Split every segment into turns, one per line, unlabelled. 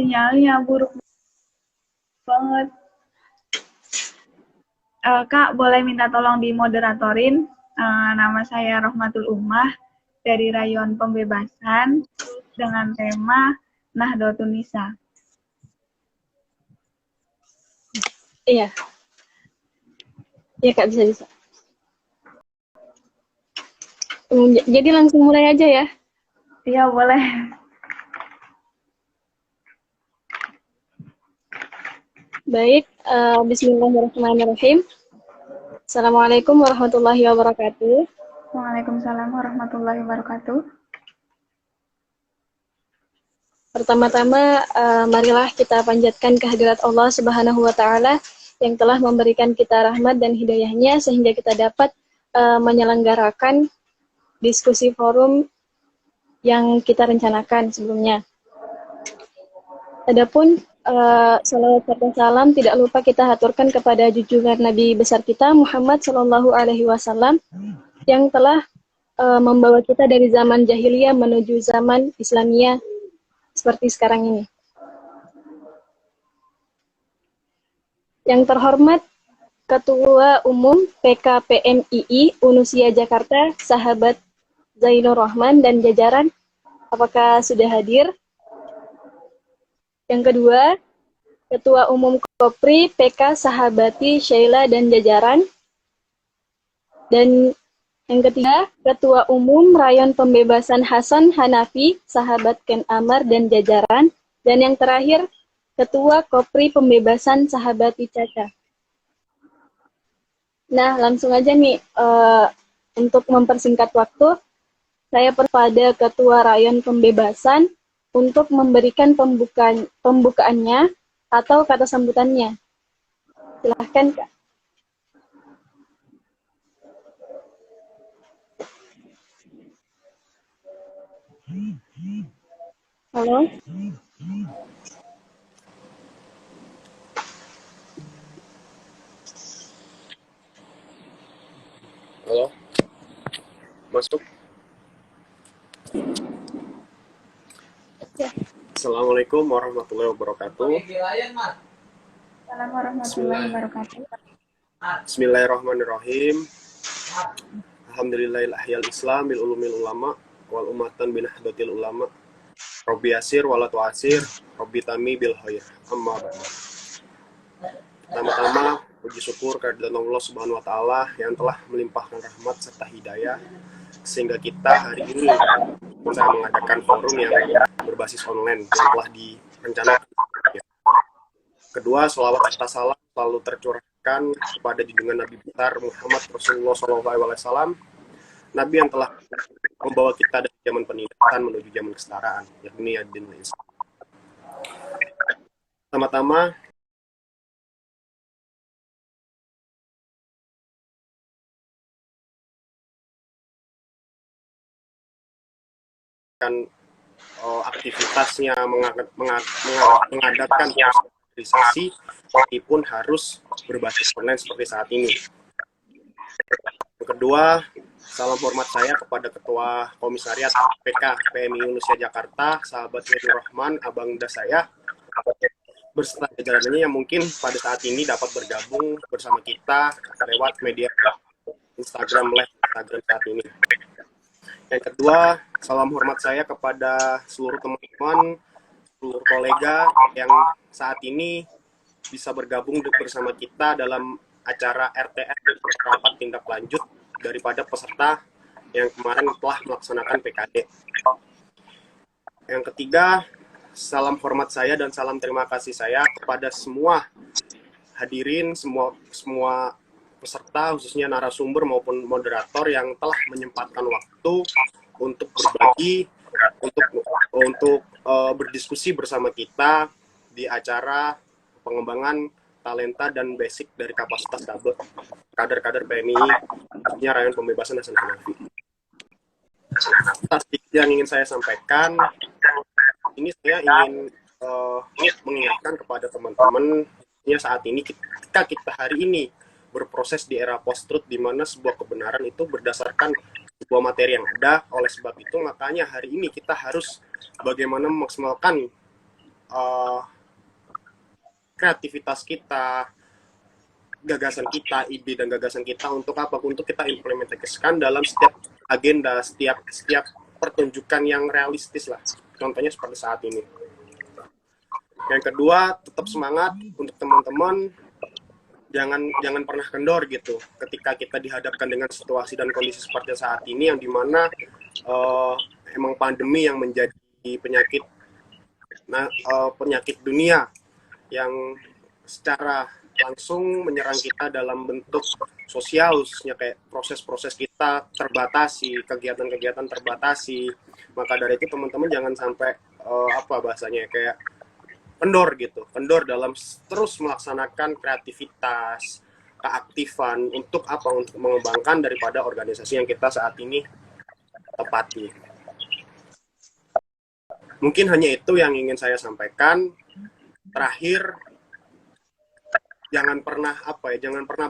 Sinyalnya buruk banget. Kak, boleh minta tolong dimoderatorin. Nama saya Rohmatul Ummah dari Rayon Pembebasan dengan tema Nahdlatul Nisa.
Iya. Iya, Kak, bisa. Jadi langsung mulai aja ya?
Iya, boleh.
Baik, bismillahirrahmanirrahim. Assalamualaikum warahmatullahi wabarakatuh.
Waalaikumsalam warahmatullahi wabarakatuh.
Pertama-tama, marilah kita panjatkan kehadirat Allah Subhanahu wa Ta'ala yang telah memberikan kita rahmat dan hidayahnya sehingga kita dapat menyelenggarakan diskusi forum yang kita rencanakan sebelumnya. Adapun salawat serta salam tidak lupa kita haturkan kepada junjungan Nabi besar kita Muhammad Shallallahu Alaihi Wasallam yang telah membawa kita dari zaman jahiliyah menuju zaman Islamiyah seperti sekarang ini. Yang terhormat Ketua Umum PKPMII Unusia Jakarta, sahabat Zainur Rahman dan jajaran, apakah sudah hadir? Yang kedua, Ketua Umum Kopri PK Sahabati Sheila dan jajaran. Dan yang ketiga, Ketua Umum Rayon Pembebasan Hasan Hanafi, sahabat Ken Amar dan jajaran. Dan yang terakhir, Ketua Kopri Pembebasan Sahabati Caca. Nah, langsung aja nih, untuk mempersingkat waktu, saya perpada Ketua Rayon Pembebasan untuk memberikan pembukaannya atau kata sambutannya. Silahkan, Kak. Halo?
Halo? Masuk?
Ya.
Assalamualaikum warahmatullahi wabarakatuh.
Assalamualaikum warahmatullahi wabarakatuh.
Bismillahirrahmanirrahim. Alhamdulillahil ahyal islam bil ulumil ulama wal umatan bin ahdatil ulama. Robbi asir wala tu'asir, Robbi tami bil khair. Amma ba'du. Pertama-tama, puji syukur kehadirat Allah Subhanahu wa Ta'ala yang telah melimpahkan rahmat serta hidayah sehingga kita hari ini bisa mengadakan forum yang berbasis online yang telah direncanakan. Kedua, sholawat serta salam selalu tercurahkan kepada junjungan Nabi besar Muhammad Rasulullah SAW, Nabi yang telah membawa kita dari zaman penindasan menuju zaman kesetaraan, yakni ad-dinul Islam. Pertama-tama, aktivitasnya mengadakan sosialisasi meskipun harus berbasis online seperti saat ini. Yang kedua, salam hormat saya kepada Ketua Komisariat PK PMI Unusia Jakarta, sahabat Zainur Rahman, abangda saya, beserta jajarannya yang mungkin pada saat ini dapat bergabung bersama kita lewat media Instagram Live Instagram saat ini. Yang kedua, salam hormat saya kepada seluruh teman-teman, seluruh kolega yang saat ini bisa bergabung bersama kita dalam acara RTS, rapat tindak lanjut daripada peserta yang kemarin telah melaksanakan PKD. Yang ketiga, salam hormat saya dan salam terima kasih saya kepada semua hadirin, semua peserta, khususnya narasumber maupun moderator yang telah menyempatkan waktu untuk berbagi, untuk berdiskusi bersama kita di acara pengembangan talenta dan basic dari kapasitas double kader-kader PMI, khususnya Rayon Pembebasan Hasan Hanafi. Sedikit yang ingin saya sampaikan, ini saya ingin mengingatkan kepada teman-teman, saat ini ketika kita hari ini berproses di era post-truth di mana sebuah kebenaran itu berdasarkan sebuah materi yang ada. Oleh sebab itu makanya hari ini kita harus bagaimana memaksimalkan uh, kreativitas kita, gagasan kita, ide dan gagasan kita untuk apa? Untuk kita implementasikan dalam setiap agenda, setiap pertunjukan yang realistis lah. Contohnya seperti saat ini. Yang kedua, tetap semangat untuk teman-teman, jangan pernah kendor gitu. Ketika kita dihadapkan dengan situasi dan kondisi seperti saat ini, yang dimana emang pandemi yang menjadi penyakit dunia yang secara langsung menyerang kita dalam bentuk sosial, khususnya kayak proses-proses kita terbatasi, kegiatan-kegiatan terbatasi. Maka dari itu teman-teman jangan sampai kayak kendor dalam terus melaksanakan kreativitas, keaktifan untuk mengembangkan daripada organisasi yang kita saat ini tepati. Mungkin hanya itu yang ingin saya sampaikan. Terakhir, jangan pernah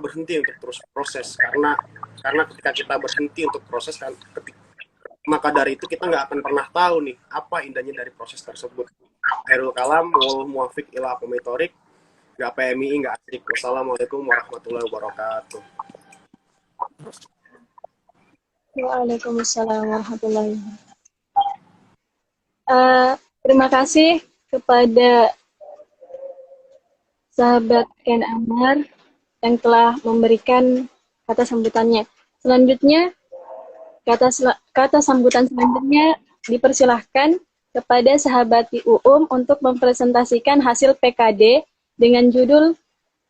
berhenti untuk terus proses, karena ketika kita berhenti untuk proses kan, maka dari itu kita nggak akan pernah tahu nih apa indahnya dari proses tersebut. Khairul kalam, wal muwafiq ila aqwamit thoriq, nggak PMI nggak asik. Wassalamualaikum warahmatullahi wabarakatuh.
Waalaikumsalam warahmatullahi wabarakatuh. Terima kasih kepada sahabat Ken Amar yang telah memberikan kata sambutannya. Selanjutnya, kata sambutan selanjutnya dipersilahkan kepada sahabat Uum untuk mempresentasikan hasil PKD dengan judul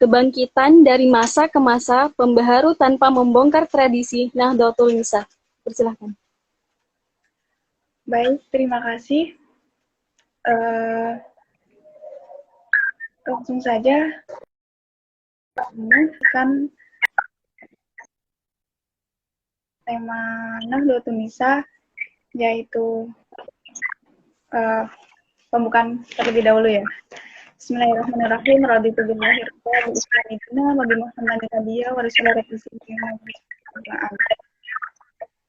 Kebangkitan dari Masa ke Masa, Pembaharu Tanpa Membongkar Tradisi Nahdlatul Nisa. Persilahkan.
Baik, terima kasih. Langsung saja kan tema Nahdlatul Nisa, yaitu pembukaan terlebih dahulu ya. Bismillahirrahmanirrahim. Raditu billahi rabban Islamina wa bi Muhammadin nabiyya wa rasulullah sallallahu.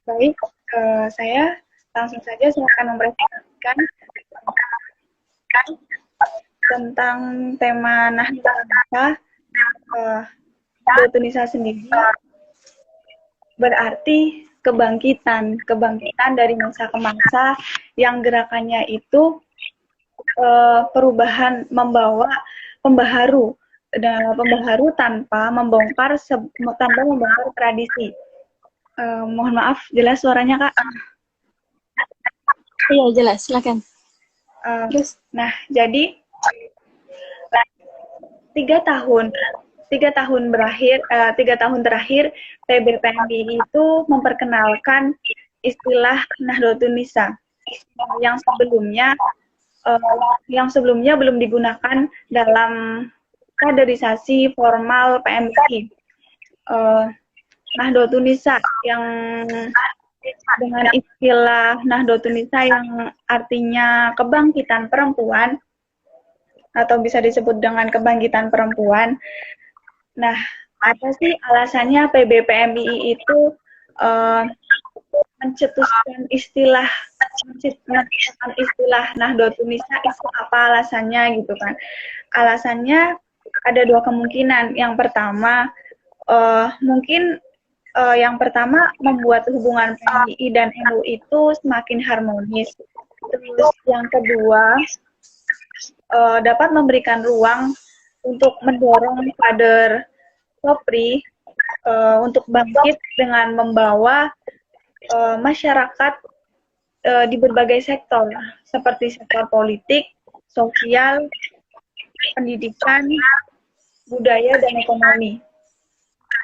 Baik, saya langsung saja akan mempresentasikan tentang tema Nahdlatul Nisa. Nahdlatul Nisa sendiri berarti kebangkitan dari masa ke masa, yang gerakannya itu perubahan, membawa pembaharu tanpa membongkar tradisi. Mohon maaf, jelas suaranya Kak?
Iya, jelas, silakan.
Nah, jadi 3 tahun terakhir PBPMI itu memperkenalkan istilah Nahdlatul Nisa yang sebelumnya belum digunakan dalam kaderisasi formal PMI. Nahdlatul Nisa yang dengan istilah Nahdlatul Nisa yang artinya kebangkitan perempuan, atau bisa disebut dengan kebangkitan perempuan. Nah, apa sih alasannya PBPMI itu mencetuskan istilah Nahdlatul Nisa itu apa alasannya gitu kan? Alasannya ada 2 kemungkinan. Yang pertama, yang pertama membuat hubungan PMI dan NU itu semakin harmonis. Terus yang kedua, dapat memberikan ruang untuk mendorong kader Polri untuk bangkit dengan membawa masyarakat di berbagai sektor, seperti sektor politik, sosial, pendidikan, budaya, dan ekonomi.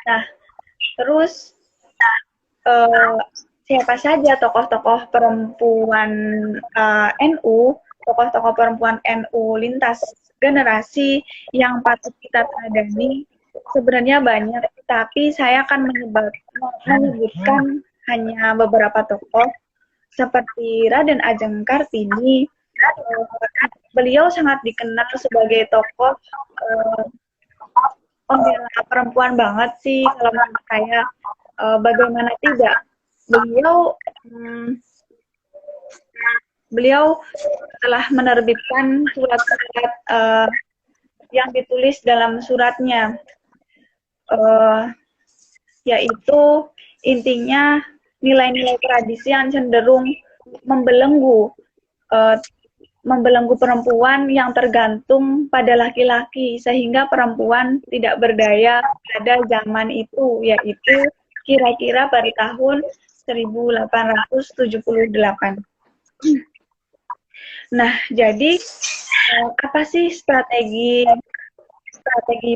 Nah, terus siapa saja tokoh-tokoh perempuan NU, tokoh-tokoh perempuan NU lintas generasi yang patut kita teladani? Sebenarnya banyak, tapi saya akan menyebutkan hanya beberapa tokoh, seperti Raden Ajeng Kartini. Beliau sangat dikenal sebagai tokoh pembela perempuan banget sih, kalau menurut saya. Bagaimana tidak, beliau beliau telah menerbitkan surat-surat yang ditulis dalam suratnya, yaitu intinya nilai-nilai tradisi yang cenderung membelenggu perempuan yang tergantung pada laki-laki, sehingga perempuan tidak berdaya pada zaman itu, yaitu kira-kira pada tahun 1878. Nah, jadi apa sih strategi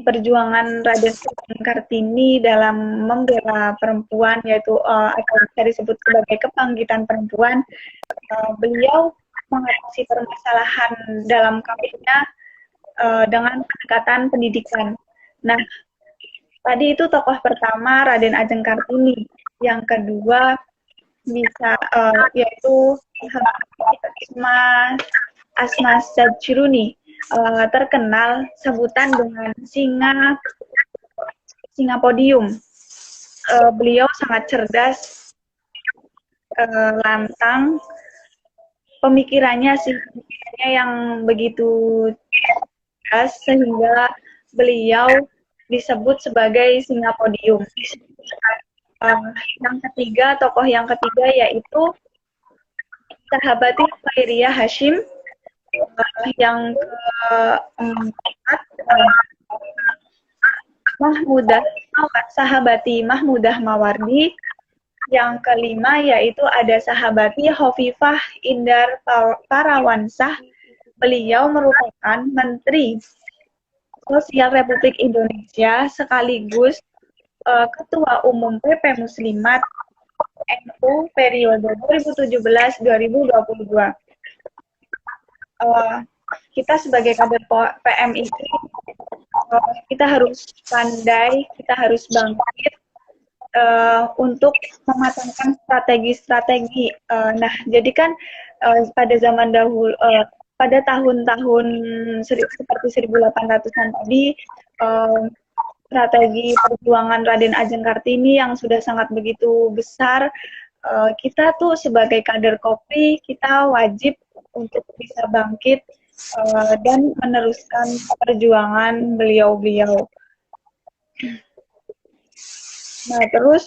perjuangan Raden Kartini dalam membela perempuan, yaitu atau bisa disebut sebagai kebangkitan perempuan? Beliau mengatasi permasalahan dalam kampusnya dengan pendekatan pendidikan. Nah, tadi itu tokoh pertama Raden Ajeng Kartini. Yang kedua bisa yaitu Asma Sajruni, terkenal sebutan dengan singa podium. Beliau sangat cerdas, lantang, pemikirannya yang begitu cerdas sehingga beliau disebut sebagai singa podium. Tokoh yang ketiga yaitu Sahabati Khairiyah Hashim. Yang keempat Sahabati Mahmudah Mawardi. Yang kelima yaitu ada Sahabati Hovifah Indar Parawansah. Beliau merupakan Menteri Sosial Republik Indonesia sekaligus Ketua Umum PP Muslimat NU periode 2017-2022. Kita sebagai kader PMI kita harus pandai, kita harus bangkit untuk mematangkan strategi-strategi. Nah, jadi kan pada zaman dahulu, pada tahun-tahun seperti 1800-an tadi, strategi perjuangan Raden Ajeng Kartini yang sudah sangat begitu besar, kita tuh sebagai kader kopi, kita wajib untuk bisa bangkit dan meneruskan perjuangan beliau-beliau. Nah, terus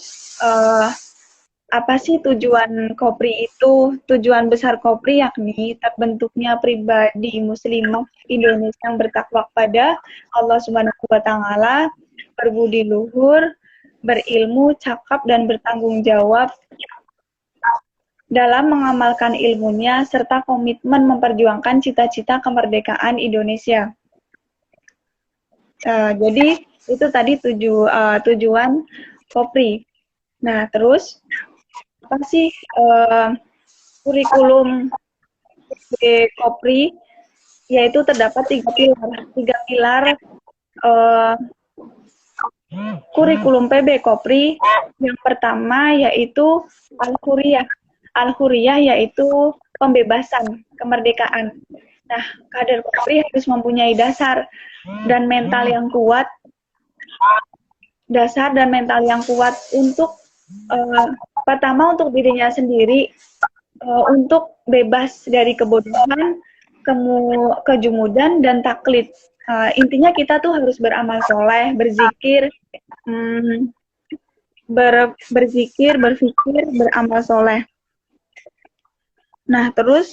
apa sih tujuan Kopri itu? Tujuan besar Kopri yakni terbentuknya pribadi muslimah Indonesia yang bertakwa kepada Allah Subhanahu wa Ta'ala, berbudi luhur, berilmu, cakap, dan bertanggung jawab dalam mengamalkan ilmunya, serta komitmen memperjuangkan cita-cita kemerdekaan Indonesia. Jadi, itu tadi tujuan Kopri. Nah, terus, apa sih kurikulum di Kopri? Yaitu terdapat tiga pilar kurikulum PB Kopri. Yang pertama yaitu Al-Huriyah. Al-Huriyah yaitu pembebasan, kemerdekaan. Nah, kader Kopri harus mempunyai dasar dan mental yang kuat, untuk pertama untuk dirinya sendiri, untuk bebas dari kebodohan, kejumudan, dan taklid. Intinya kita tuh harus beramal soleh, berzikir, berpikir, beramal soleh. Nah, terus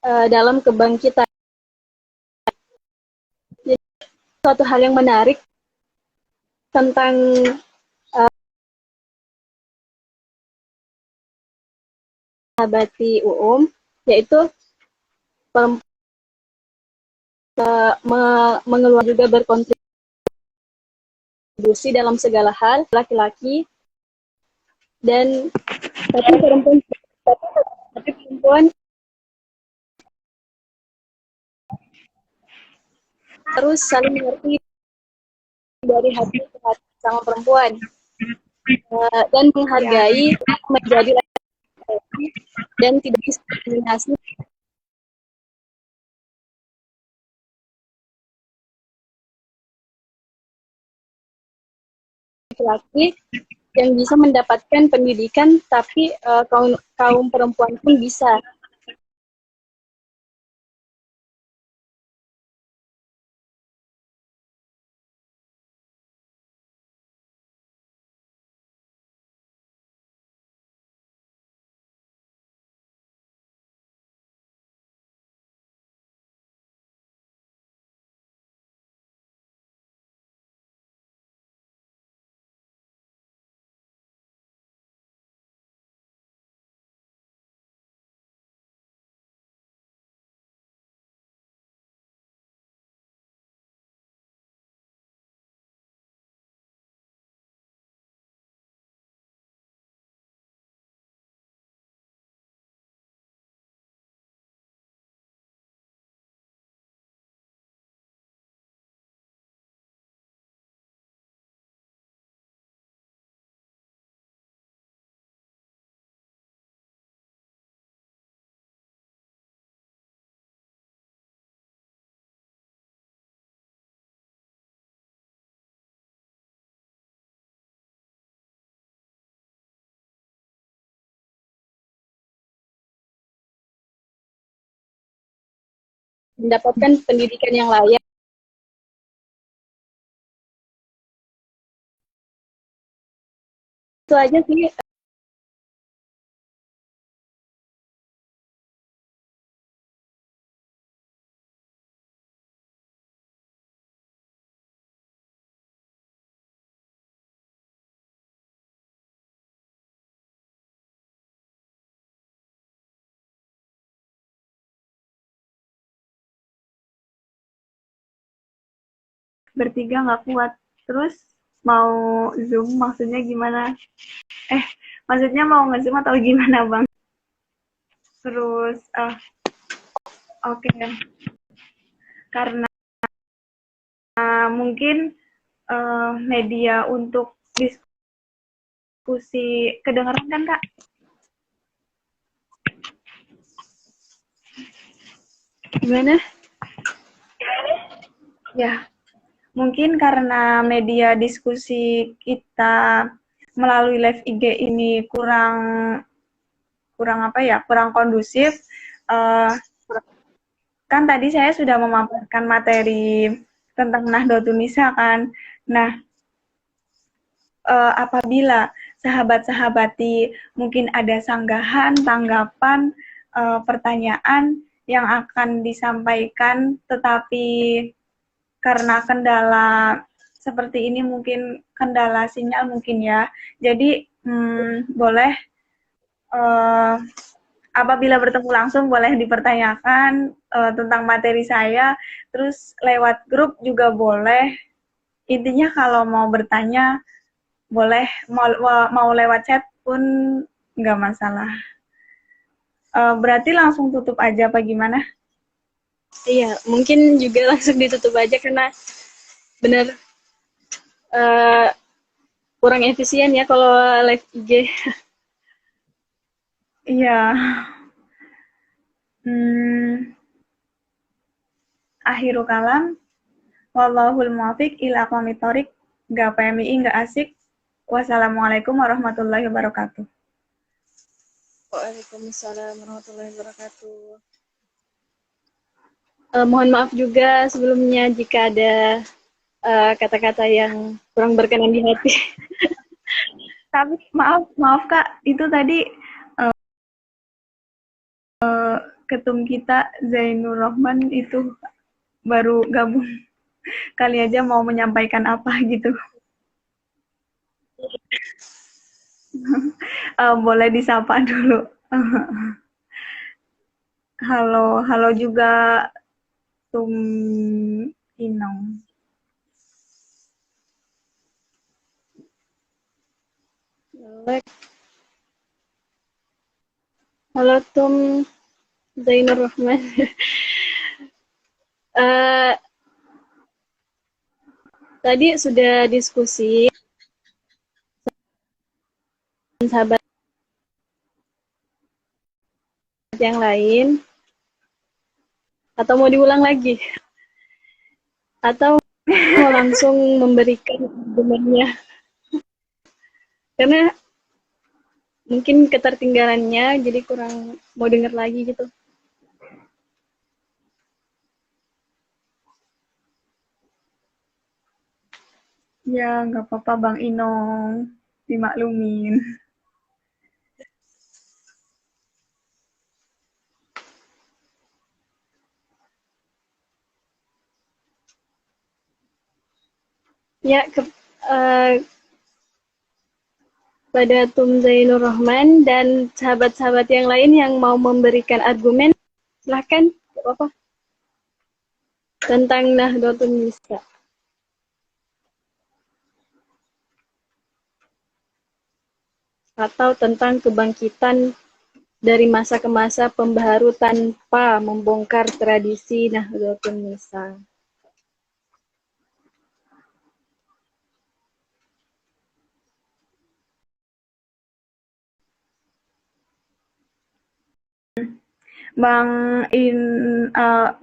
dalam kebangkitan. Jadi, suatu hal yang menarik tentang sahabati yaitu mengeluarkan juga berkontribusi dalam segala hal, laki-laki dan tapi perempuan harus saling mengerti dari hati ke hati sama perempuan dan menghargai menjadi laki-laki dan tidak diskriminasi laki-laki yang bisa mendapatkan pendidikan, tapi kaum perempuan pun bisa. Mendapatkan pendidikan yang layak. Itu aja sih.
Bertiga nggak kuat. Terus mau Zoom maksudnya gimana? Maksudnya mau nge-Zoom atau gimana, Bang? Terus, oke. Karena mungkin media untuk diskusi, kedengeran kan, Kak?
Gimana?
Ya, mungkin karena media diskusi kita melalui live IG ini kurang kondusif. Kan tadi saya sudah memaparkan materi tentang Nahdlatul Nisa kan. Nah, apabila sahabat-sahabati mungkin ada sanggahan, tanggapan, pertanyaan yang akan disampaikan, tetapi karena kendala seperti ini mungkin kendala sinyal mungkin ya. Jadi boleh apabila bertemu langsung boleh dipertanyakan tentang materi saya, terus lewat grup juga boleh. Intinya kalau mau bertanya boleh, mau lewat chat pun nggak masalah. Berarti langsung tutup aja apa gimana?
Iya, mungkin juga langsung ditutup aja karena benar kurang efisien ya kalau live IG.
Iya. Akhirul kalam. Wallahul muwaffiq ila aqwamit thoriq. Nggak PMI, nggak asik. Wassalamualaikum warahmatullahi wabarakatuh.
Waalaikumsalam warahmatullahi wabarakatuh. Mohon maaf juga sebelumnya jika ada kata-kata yang kurang berkenan di hati.
Tapi maaf Kak, itu tadi ketum kita Zainur Rahman itu baru gabung. Kali aja mau menyampaikan apa gitu. Boleh disapa dulu. Halo, halo juga Tum Inong.
Halo Tum Zainur Rahman. Tadi sudah diskusi sahabat yang lain, atau mau diulang lagi? Atau mau langsung memberikan argumennya? Karena mungkin ketertinggalannya, jadi kurang mau dengar lagi gitu.
Ya, nggak apa-apa Bang Inong, dimaklumin.
Ya, pada Tum Zainur Rahman dan sahabat-sahabat yang lain yang mau memberikan argumen, silahkan, nggak apa-apa. Tentang Nahdlatul Nisa. Atau tentang kebangkitan dari masa ke masa pembaharu tanpa membongkar tradisi Nahdlatul Nisa.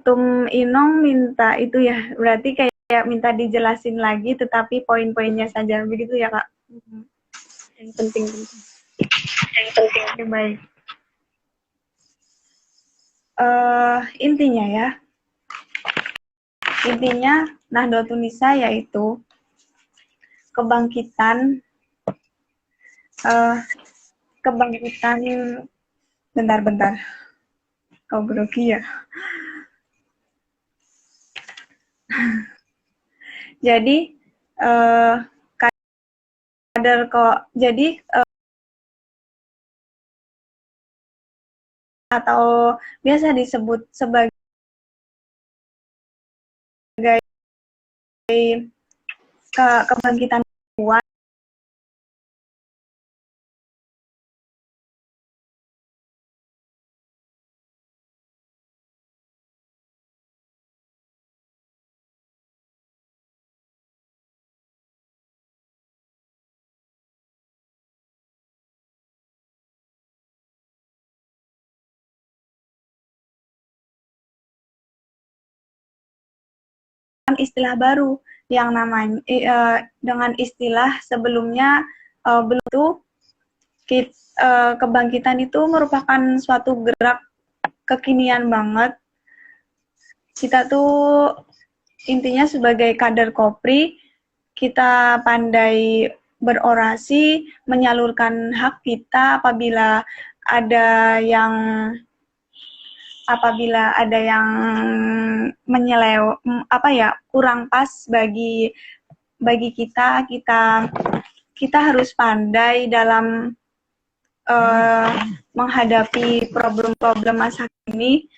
Tum Inong minta itu ya, berarti kayak minta dijelasin lagi, tetapi poin-poinnya saja, begitu ya Kak?
Yang penting.
Oke, baik. Intinya Nahdlatul Nisa yaitu kebangkitan bentar. Kau grogi ya. Jadi atau biasa disebut sebagai kebangkitan perempuan istilah baru yang namanya dengan istilah sebelumnya belum itu kebangkitan itu merupakan suatu gerak kekinian banget. Kita tuh intinya sebagai kader Kopri, kita pandai berorasi, menyalurkan hak kita apabila ada yang kurang pas bagi kita harus pandai dalam menghadapi problem-problem masa kini